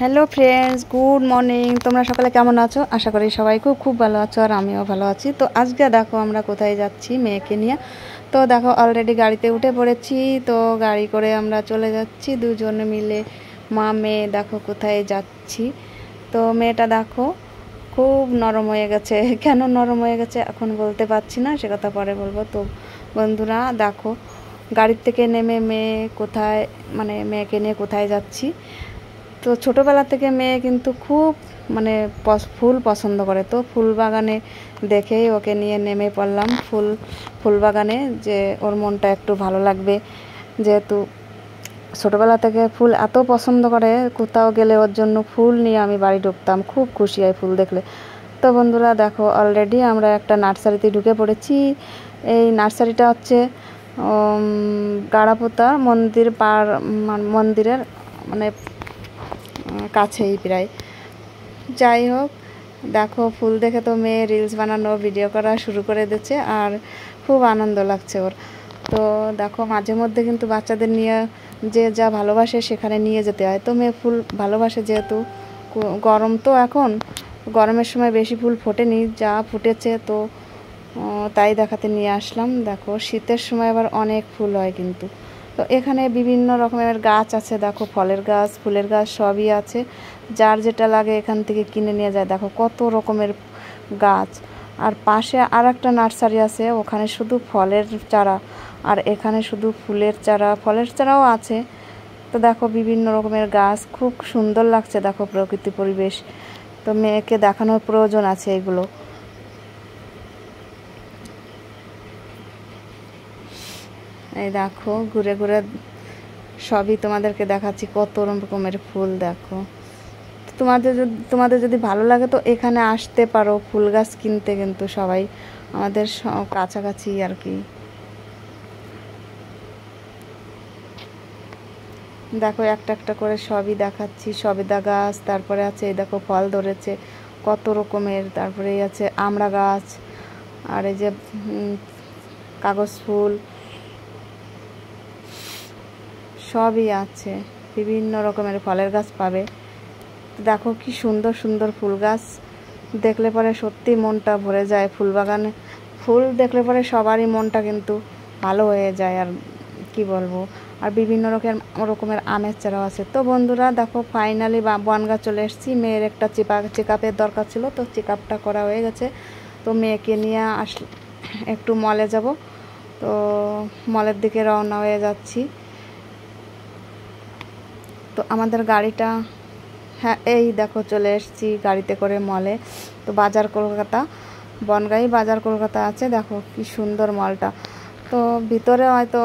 Hello friends, good morning. তোমরা সকালে কেমন আছো? আশা করি সবাই খুব ভালো আছো, আর আমিও ভালো আছি। তো আজকে দেখো আমরা কোথায় যাচ্ছি মেয়েকে নিয়ে। তো দেখো অলরেডি গাড়িতে উঠে পড়েছি। তো গাড়ি করে আমরা চলে যাচ্ছি দুজনে মিলে, মা মেয়ে। দেখো কোথায় যাচ্ছি। তো মেয়েটা দেখো খুব নরম হয়ে গেছে। কেন নরম হয়ে গেছে এখন বলতে পারছি না, সে কথা পরে বলবো। তো বন্ধুরা দেখো গাড়ির থেকে নেমে মেয়েকে নিয়ে কোথায় যাচ্ছি। তো ছোটোবেলা থেকে মেয়ে কিন্তু খুব ফুল পছন্দ করে। তো ফুল বাগানে দেখেই ওকে নিয়ে নেমে পড়লাম ফুল বাগানে, যে ওর মনটা একটু ভালো লাগবে, যেহেতু ছোটোবেলা থেকে ফুল এত পছন্দ করে। কোথাও গেলে ওর জন্য ফুল নিয়ে আমি বাড়ি ঢুকতাম, খুব খুশি হয় ফুল দেখলে। তো বন্ধুরা দেখো অলরেডি আমরা একটা নার্সারিতে ঢুকে পড়েছি। এই নার্সারিটা হচ্ছে গাড়াপোতা মন্দিরের কাছেই প্রায়। যাই হোক, দেখো ফুল দেখে তো মেয়ে রিলস বানানো, ভিডিও করা শুরু করে দিচ্ছে, আর খুব আনন্দ লাগছে ওর। তো দেখো মাঝে মধ্যে কিন্তু বাচ্চাদের নিয়ে যে যা ভালোবাসে সেখানে নিয়ে যেতে হয়। তো মেয়ে ফুল ভালোবাসে, যেহেতু গরম, তো এখন গরমের সময় বেশি ফুল ফোটেনি, যা ফুটেছে তো তাই দেখাতে নিয়ে আসলাম। দেখো শীতের সময় আবার অনেক ফুল হয় কিন্তু। তো এখানে বিভিন্ন রকমের গাছ আছে, দেখো ফলের গাছ, ফুলের গাছ সবই আছে। যার যেটা লাগে এখান থেকে কিনে নিয়ে যায়। দেখো কত রকমের গাছ। আর পাশে আর একটা নার্সারি আছে, ওখানে শুধু ফলের চারা, আর এখানে শুধু ফুলের চারা, ফলের চারাও আছে। তো দেখো বিভিন্ন রকমের গাছ, খুব সুন্দর লাগছে দেখো প্রকৃতি পরিবেশ। তো মেয়েকে দেখানোর প্রয়োজন আছে এগুলো। এই দেখো ঘুরে ঘুরে সবই তোমাদেরকে দেখাচ্ছি, কত রকমের ফুল। দেখো তোমাদের যদি ভালো লাগে তো এখানে আসতে পারো ফুল গাছ কিনতে, কিন্তু সবাই আমাদের কাছাকাছি আর কি। দেখো একটা একটা করে সবই দেখাচ্ছি। সবেদা গাছ, তারপরে আছে এই দেখো ফল ধরেছে কত রকমের, তারপরে এই আছে আমড়া গাছ, আর এই যে কাগজ ফুল সবই আছে। বিভিন্ন রকমের ফলের গাছ পাবে। দেখো কি সুন্দর সুন্দর ফুল গাছ, দেখলে পরে সত্যি মনটা ভরে যায়। ফুল বাগানে ফুল দেখলে পরে সবারই মনটা কিন্তু ভালো হয়ে যায়, আর কি বলবো। আর বিভিন্ন রকমের আমের চারাও আছে। তো বন্ধুরা দেখো ফাইনালি বনগাঁ চলে এসেছি। মেয়ের একটা চেক আপের দরকার ছিল, তো চেক আপটা করা হয়ে গেছে। তো মেয়েকে নিয়ে একটু মলে যাব। তো মলের দিকে রওনা হয়ে যাচ্ছি। তো আমাদের গাড়িটা, হ্যাঁ এই দেখো চলে এসেছি গাড়িতে করে মলে। তো বাজার কলকাতা, বনগাঁই বাজার কলকাতা আছে। দেখো কি সুন্দর মলটা। তো ভিতরে হয়তো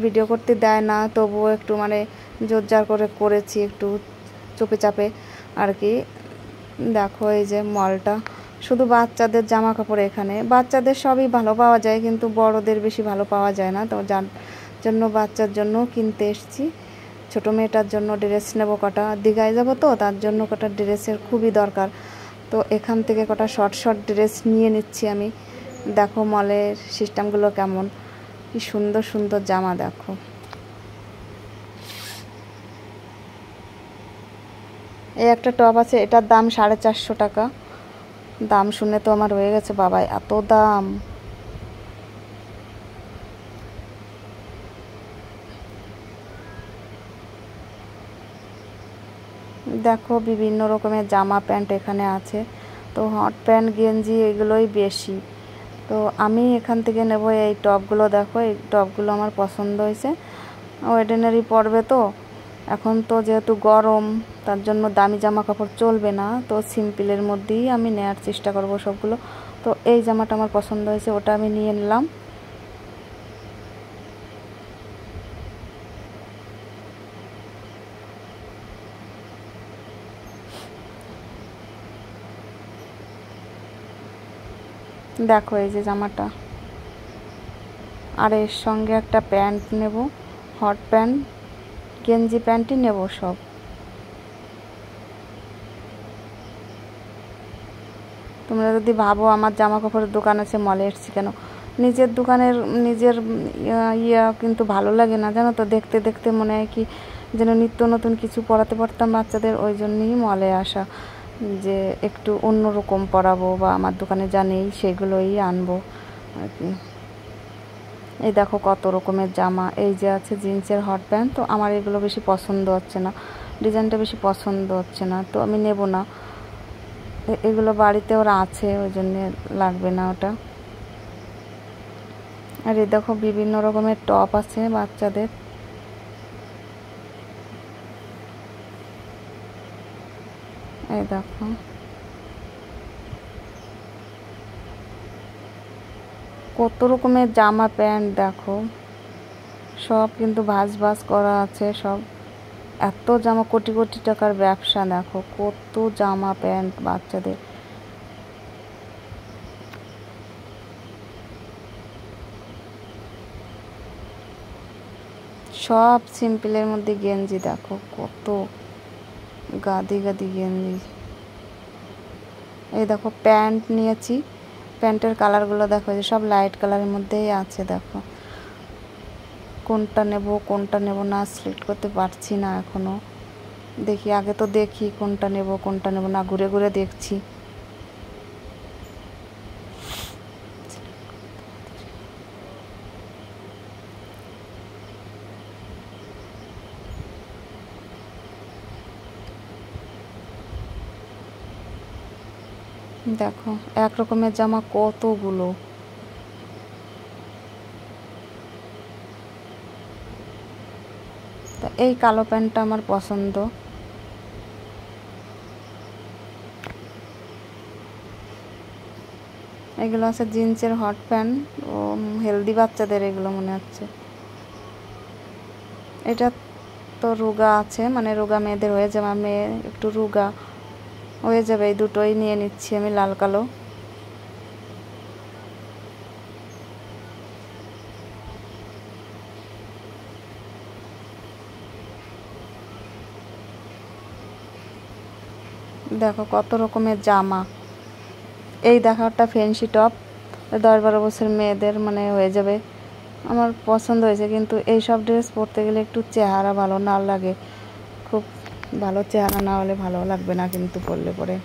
ভিডিও করতে দেয় না, তবুও একটু জোরজার করে করেছি, একটু চুপে চাপে আর কি। দেখো এই যে মলটা, শুধু বাচ্চাদের জামা কাপড়, এখানে বাচ্চাদের সবই ভালো পাওয়া যায়, কিন্তু বড়দের বেশি ভালো পাওয়া যায় না। তো যার জন্য বাচ্চার জন্য কিনতে এসেছি। ছোটো মেয়েটার জন্য ড্রেস নেবো, কটা দীঘায় যাবো, তো তার জন্য কটা ড্রেসের খুবই দরকার। তো এখান থেকে কটা শর্ট ড্রেস নিয়ে নিচ্ছি আমি। দেখো মলের সিস্টেমগুলো কেমন, কি সুন্দর সুন্দর জামা। দেখো এই একটা টপ আছে, এটার দাম 450 টাকা। দাম শুনে তো আমার হয়ে গেছে, বাবা এত দাম। দেখো বিভিন্ন রকমের জামা প্যান্ট এখানে আছে। তো হট প্যান্ট গেঞ্জি এগুলোই বেশি। তো আমি এখান থেকে নেব এই টপগুলো। দেখো এই টপগুলো আমার পছন্দ হয়েছে। ওয়েডিনারি পরবে তো, এখন তো যেহেতু গরম, তার জন্য দামি জামা কাপড় চলবে না। তো সিম্পলের মধ্যেই আমি নেওয়ার চেষ্টা করব সবগুলো। তো এই জামাটা আমার পছন্দ হয়েছে, ওটা আমি নিয়ে নিলাম। দেখো এই যে জামাটা, আর এর সঙ্গে একটা প্যান্ট নেব, হট প্যান্ট গেঞ্জি প্যান্টই নেব সব। তোমরা যদি ভাবো আমার জামা কাপড়ের দোকান আছে মলে এসেছি কেন, নিজের কিন্তু ভালো লাগে না, জানো তো। দেখতে দেখতে মনে হয় কি যেন নিত্য নতুন কিছু পরাতে পারতাম বাচ্চাদের, ওই জন্যই মলে আসা, যে একটু অন্যরকম পরাবো বা আমার দোকানে যা নেই সেগুলোই আনবো আর কি। এই দেখো কত রকমের জামা, এই যে আছে জিন্সের হট প্যান্ট, তো আমার এগুলো বেশি পছন্দ হচ্ছে না, ডিজাইনটা বেশি পছন্দ হচ্ছে না, তো আমি নেব না। এগুলো বাড়িতে ওরা আছে, ওই জন্যে লাগবে না ওটা। আর এই দেখো বিভিন্ন রকমের টপ আছে বাচ্চাদের, এই দেখো কত রকমের জামা প্যান্ট, দেখো সব কিন্তু ভাঁজ ভাঁজ করা আছে সব। এত জামা, কোটি কোটি টাকার ব্যবসা, দেখো কত জামা প্যান্ট বাচ্চাদের। সব সিম্পলের মধ্যে গেঞ্জি, দেখো কত গাদি গাদি গেঞ্জি। এই দেখো প্যান্ট নিয়েছি, প্যান্টের কালারগুলো দেখো, যে সব লাইট কালারের মধ্যেই আছে। দেখো কোনটা নেব কোনটা নেব না সিলেক্ট করতে পারছি না এখনো। দেখি, আগে তো দেখি কোনটা নেব কোনটা নেব না, ঘুরে ঘুরে দেখছি। দেখো এক রকমের জামা কতগুলো। তা এই কালো প্যান্টটা আমার পছন্দ। এগুলো আছে জিন্সের হট প্যান্ট, ও হেলদি বাচ্চাদের এগুলো মনে হচ্ছে। এটা তো রোগা আছে, মানে রোগা মেয়েদের হয়ে যাবে, মেয়ে একটু রোগা হয়ে যাবে, এই দুটোই নিয়ে নিচ্ছি আমি, লাল কালো। দেখো কত রকমের জামা। এই দেখো একটা ফ্যান্সি টপ, 10-12 বছর মেয়েদের মানে হয়ে যাবে, আমার পছন্দ হয়েছে। কিন্তু এই সব ড্রেস পরতে গেলে একটু চেহারা ভালো না লাগে, খুব ভালো চেহারা না হলে ভালো লাগবে না কিন্তু পরলে পরে।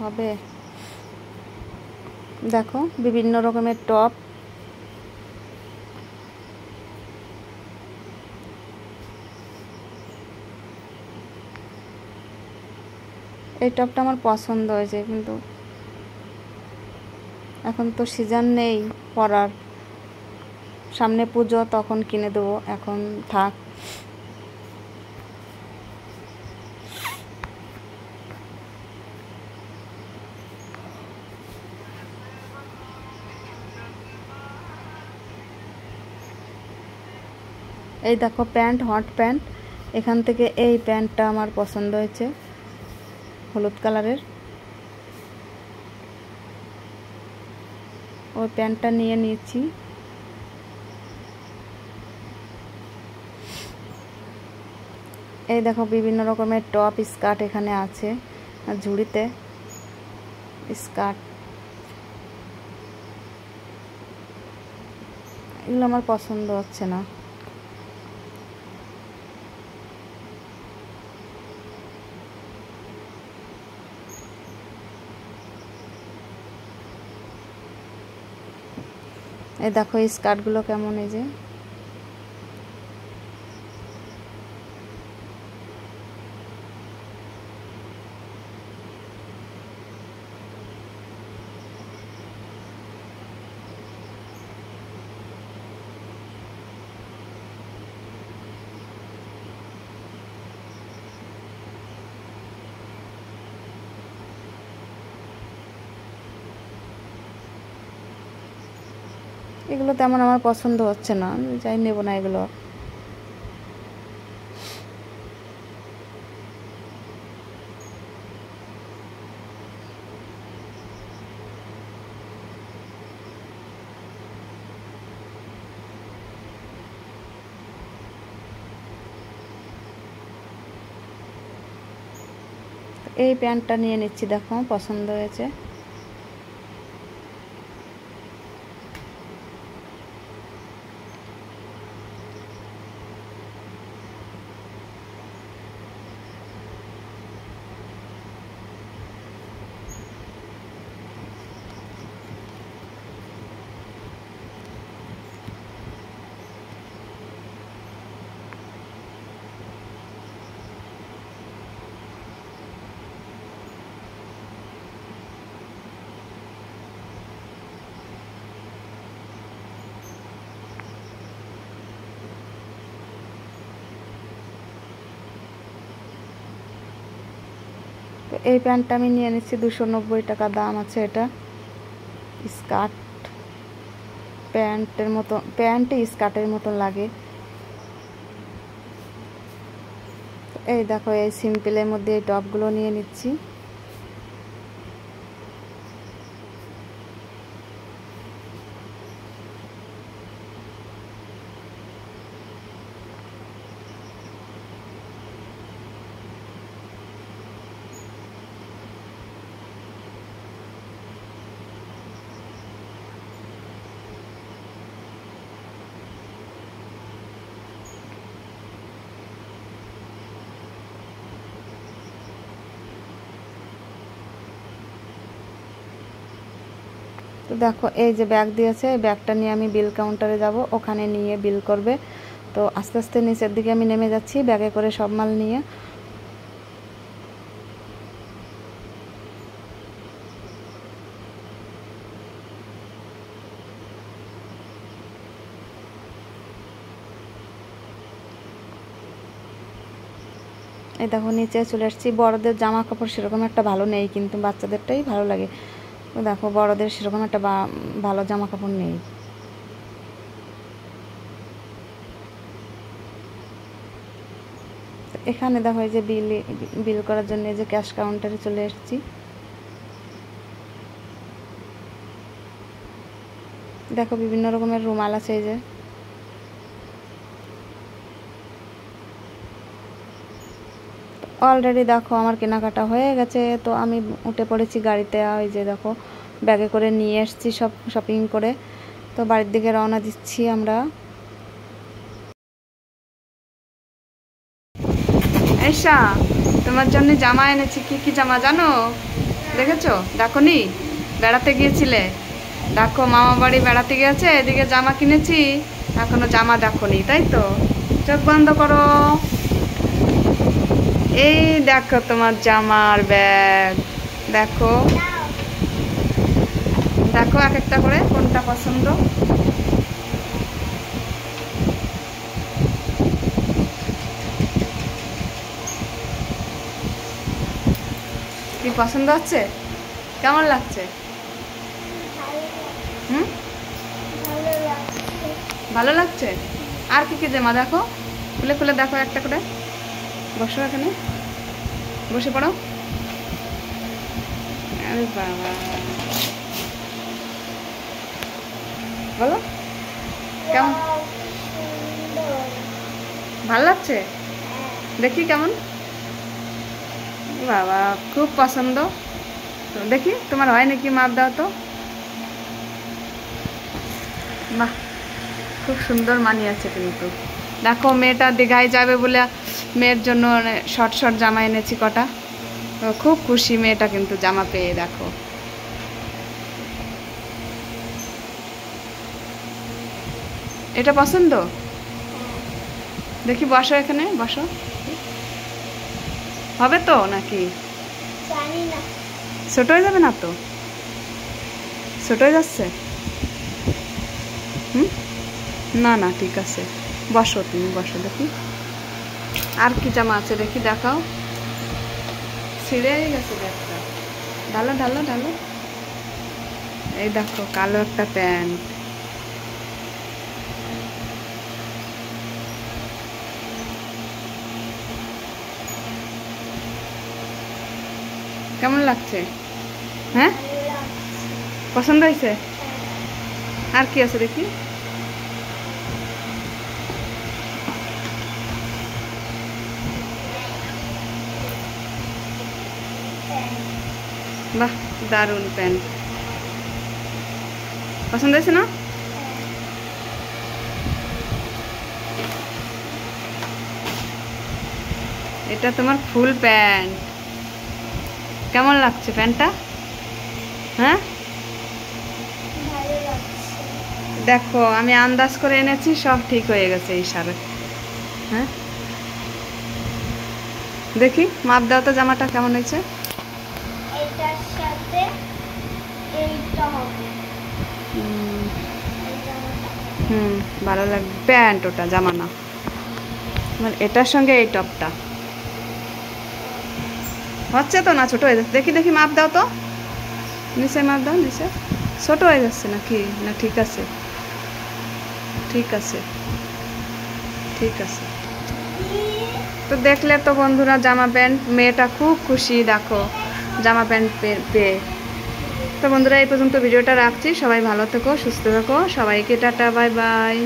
হবে, দেখো বিভিন্ন রকমের টপ। এই টপটা আমার পছন্দ হয়েছে, কিন্তু এখন তো সিজন নেই পরার, সামনে পুজো তখন কিনে দেবো, এখন থাক। এই দেখো প্যান্ট, হট প্যান্ট, এখান থেকে এই প্যান্টটা আমার পছন্দ হয়েছে, হলুদ কালারের। ওই প্যান্টটা নিয়ে নিয়েছি। এই দেখো বিভিন্ন রকমের টপ স্কার্ট এখানে আছে, আর ঝুড়িতে স্কার্ট, এগুলো আমার পছন্দ হচ্ছে না। এই দেখো এই স্কার্টগুলো কেমন, এই যে এগুলো তেমন আমার পছন্দ হচ্ছে না, যাই নেব না এগুলো। এই প্যান্টটা নিয়ে নিচ্ছি, দেখো পছন্দ হয়েছে। তো এই প্যান্টটা আমি নিয়ে নিচ্ছি, 290 টাকা দাম আছে। এটা স্কার্ট প্যান্টের মতো, প্যান্টে স্কার্টের মতন লাগে। এই দেখো এই সিম্পলের মধ্যে এই টপগুলো নিয়ে নিচ্ছি। তো দেখো এই যে ব্যাগ দিয়েছে, এই ব্যাগটা নিয়ে আমি বিল কাউন্টারে যাব, ওখানে নিয়ে বিল করবে। তো আস্তে আস্তে নিচের দিকে আমি নেমে যাচ্ছি ব্যাগে করে সব মাল নিয়ে। এই দেখো নিচে চলে আসছি। বড়দের জামা কাপড় সেরকম একটা ভালো নেই, কিন্তু বাচ্চাদেরটাই ভালো লাগে। তো দেখো বড়দের সেরকম একটা ভালো জামা কাপড় নেই। এখানে দেখো এই যে বিল করার জন্য এই যে ক্যাশ কাউন্টারে চলে এসেছি। দেখো বিভিন্ন রকমের রুমাল আছে। এই যে অলরেডি দেখো আমার কেনাকাটা হয়ে গেছে। তো আমি উঠে পড়েছি গাড়িতে। ওই যে দেখো ব্যাগে করে নিয়ে এসেছি সব শপিং করে। তো বাড়ির দিকে রওনা দিচ্ছি আমরা। এসা তোমার জন্য জামা এনেছি। কি কি জামা জানো? দেখেছো? দেখো নি, বেড়াতে গিয়েছিলে, দেখো মামা বাড়ি বেড়াতে গেছে, এদিকে জামা কিনেছি, এখনো জামা দেখো নি, তাই তো? চোখ বন্ধ করো। এই দেখো তোমার জামার ব্যাগ। দেখো দেখো এক একটা করে কোনটা পছন্দ। কি পছন্দ হচ্ছে? কেমন লাগছে? হুম, ভালো লাগছে। আর কি কি জামা দেখো, খুলে খুলে দেখো একটা করে। বসো এখানে, বসে পড়ো। আরে বাবা, বলো কেমন, ভালো লাগছে? দেখি কেমন। বাবা খুব পছন্দ। তো দেখি তোমার হয় নাকি, মাপ দাও তো। বাহ, খুব সুন্দর মানিয়েছে কিন্তু। দেখো মেয়েটা দীঘায় যাবে বলে মেয়ের জন্য শর্ট শর্ট জামা এনেছি কটা। তো খুব খুশি মেয়েটা কিন্তু জামা পেয়ে। দেখো এটা পছন্দ? দেখি বসো এখানে, বসো। হবে তো নাকি? ছোট হয়ে যাবে না তো? ছোট হয়ে যাচ্ছে? হুম, না না ঠিক আছে, বসো তুমি, বসো। দেখি আর কি জামা আছে দেখি, দেখাও। ছিঁড়ে গেছে ব্যাগটা। ঢালো ঢালো ঢালো। এই দেখো কালো একটা প্যান্ট। কেমন লাগছে? হ্যাঁ, পছন্দ হয়েছে? আর কি আছে দেখি। বাহ, দারুণ প্যান্ট। পছন্দ হয়েছে না? এটা তোমার ফুল প্যান্ট, কেমন লাগছে প্যান্টটা? হ্যাঁ, দেখো আমি আন্দাজ করে এনেছি, সব ঠিক হয়ে গেছে এই সারে। হ্যাঁ, দেখি মাপ দাও তো জামাটা কেমন হয়েছে। এটার সাথে এইটা হবে। ভালো লাগবে প্যান্ট, ওটা জামা না, মানে এটার সঙ্গে এই টপটা হচ্ছে তো না ছোট হয়ে যাচ্ছে? দেখি দেখি মাপ দাও তো, নিচে মাপ দাও, নিচে ছোট হয়ে যাচ্ছে নাকি না? ঠিক আছে, ঠিক আছে, ঠিক আছে। তো দেখলে তো বন্ধুরা জামা প্যান্ট, মেয়েটা খুব খুশি দেখো জামা প্যান্ট পেয়ে। তো বন্ধুরা এই পর্যন্ত ভিডিওটা রাখছি, সবাই ভালো থেকো, সুস্থ থেকো, সবাইকে টাটা, বাই বাই।